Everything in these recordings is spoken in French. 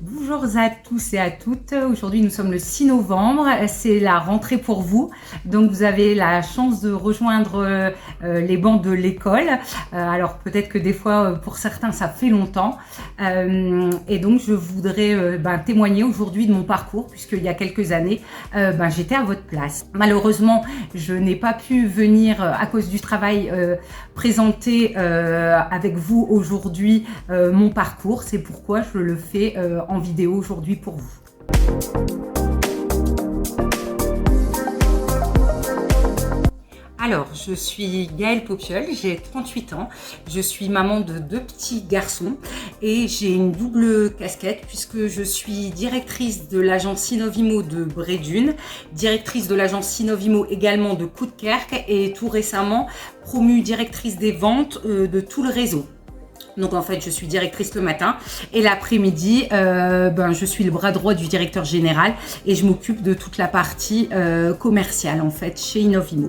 Bonjour à tous et à toutes. Aujourd'hui, nous sommes le 6 novembre. C'est la rentrée pour vous. Donc, vous avez la chance de rejoindre les bancs de l'école. Alors, peut-être que des fois, pour certains, ça fait longtemps. Et donc, je voudrais témoigner aujourd'hui de mon parcours, puisqu'il y a quelques années, j'étais à votre place. Malheureusement, je n'ai pas pu venir à cause du travail présenter avec vous aujourd'hui mon parcours. C'est pourquoi je le fais en vidéo aujourd'hui pour vous. Alors, je suis Gaëlle Popiol, j'ai 38 ans, je suis maman de 2 petits garçons et j'ai une double casquette puisque je suis directrice de l'agence Sinovimo de Brédune, directrice de l'agence Sinovimo également de Coudekerque et tout récemment promue directrice des ventes de tout le réseau. Donc en fait, je suis directrice le matin et l'après-midi, je suis le bras droit du directeur général et je m'occupe de toute la partie commerciale en fait chez Inovimo.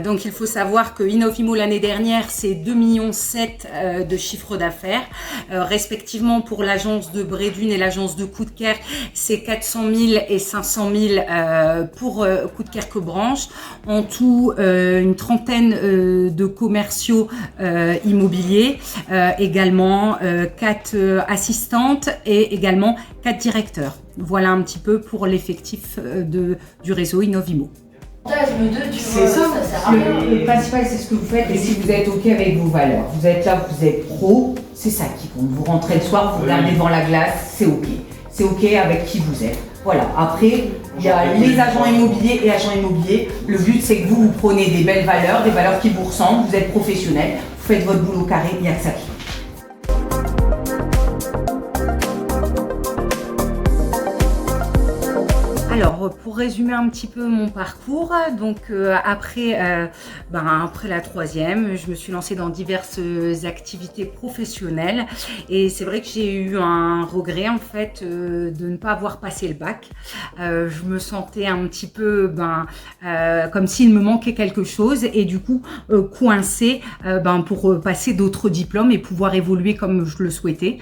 Donc il faut savoir que Inovimo l'année dernière c'est 2,7 millions de chiffre d'affaires, respectivement pour l'agence de Brédune et l'agence de Coudekerque c'est 400 000 et 500 000 pour Coudekerque branche, en tout une trentaine de commerciaux immobiliers, également 4 assistantes et également 4 directeurs. Voilà un petit peu pour l'effectif du réseau Inovimo. C'est ça, le principal c'est ce que vous faites et si vous êtes ok avec vos valeurs. Vous êtes là, vous êtes pro, c'est ça qui compte. Vous rentrez le soir, vous regardez devant la glace, c'est ok. C'est ok avec qui vous êtes. Voilà, après il y a les agents immobiliers et agents immobiliers. Le but c'est que vous prenez des belles valeurs, des valeurs qui vous ressemblent, vous êtes professionnel, vous faites votre boulot carré, il n'y a que ça qui compte. Alors, pour résumer un petit peu mon parcours, donc après la troisième, je me suis lancée dans diverses activités professionnelles et c'est vrai que j'ai eu un regret en fait de ne pas avoir passé le bac. Je me sentais un petit peu comme s'il me manquait quelque chose et du coup coincée pour passer d'autres diplômes et pouvoir évoluer comme je le souhaitais.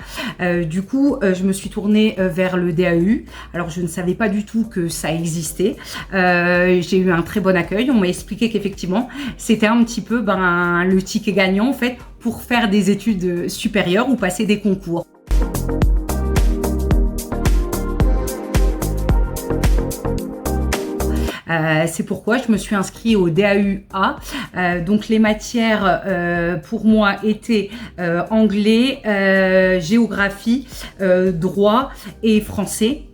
Du coup, je me suis tournée vers le DAU. Alors, je ne savais pas du tout que ça existait. J'ai eu un très bon accueil. On m'a expliqué qu'effectivement, c'était un petit peu le ticket gagnant en fait pour faire des études supérieures ou passer des concours. C'est pourquoi je me suis inscrite au DAU-A. Donc les matières pour moi étaient anglais, géographie, droit et français.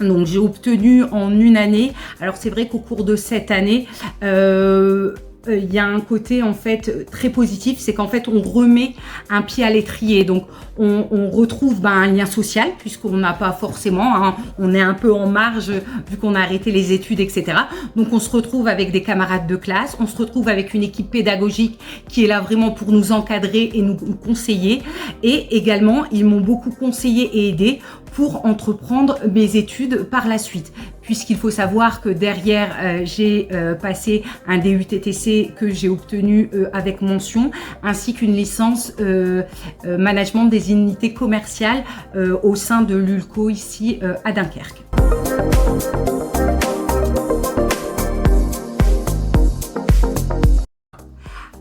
Donc j'ai obtenu en une année. Alors c'est vrai qu'au cours de cette année, il y a un côté en fait très positif, c'est qu'en fait on remet un pied à l'étrier, donc on retrouve un lien social puisqu'on n'a pas forcément, on est un peu en marge vu qu'on a arrêté les études, etc. Donc on se retrouve avec des camarades de classe, on se retrouve avec une équipe pédagogique qui est là vraiment pour nous encadrer et nous conseiller, et également ils m'ont beaucoup conseillé et aidé pour entreprendre mes études par la suite, puisqu'il faut savoir que derrière j'ai passé un DUTTC que j'ai obtenu avec mention, ainsi qu'une licence management des unités commerciales au sein de l'ULCO ici à Dunkerque.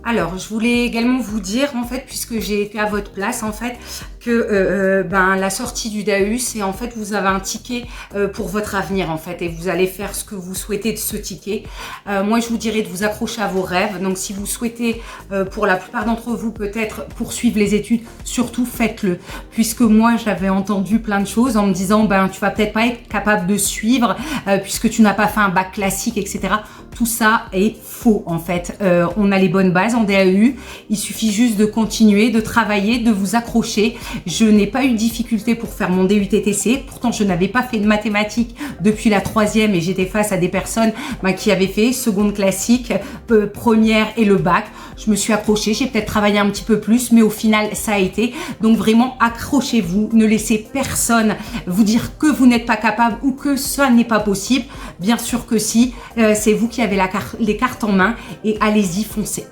Alors, je voulais également vous dire, en fait, puisque j'ai été à votre place, en fait, que la sortie du DAU, c'est en fait, vous avez un ticket pour votre avenir, en fait, et vous allez faire ce que vous souhaitez de ce ticket. Moi, je vous dirais de vous accrocher à vos rêves. Donc, si vous souhaitez, pour la plupart d'entre vous, peut-être poursuivre les études, surtout faites-le. Puisque moi, j'avais entendu plein de choses en me disant, tu vas peut-être pas être capable de suivre, puisque tu n'as pas fait un bac classique, etc. Tout ça est faux, en fait. On a les bonnes bases en DAU, il suffit juste de continuer, de travailler, de vous accrocher. Je n'ai pas eu de difficulté pour faire mon DUTTC, pourtant je n'avais pas fait de mathématiques depuis la troisième et j'étais face à des personnes qui avaient fait seconde classique, première et le bac. Je me suis accrochée, j'ai peut-être travaillé un petit peu plus, mais au final ça a été. Donc vraiment accrochez-vous, ne laissez personne vous dire que vous n'êtes pas capable ou que ça n'est pas possible. Bien sûr que si, c'est vous qui avez les cartes en main et allez-y, foncez.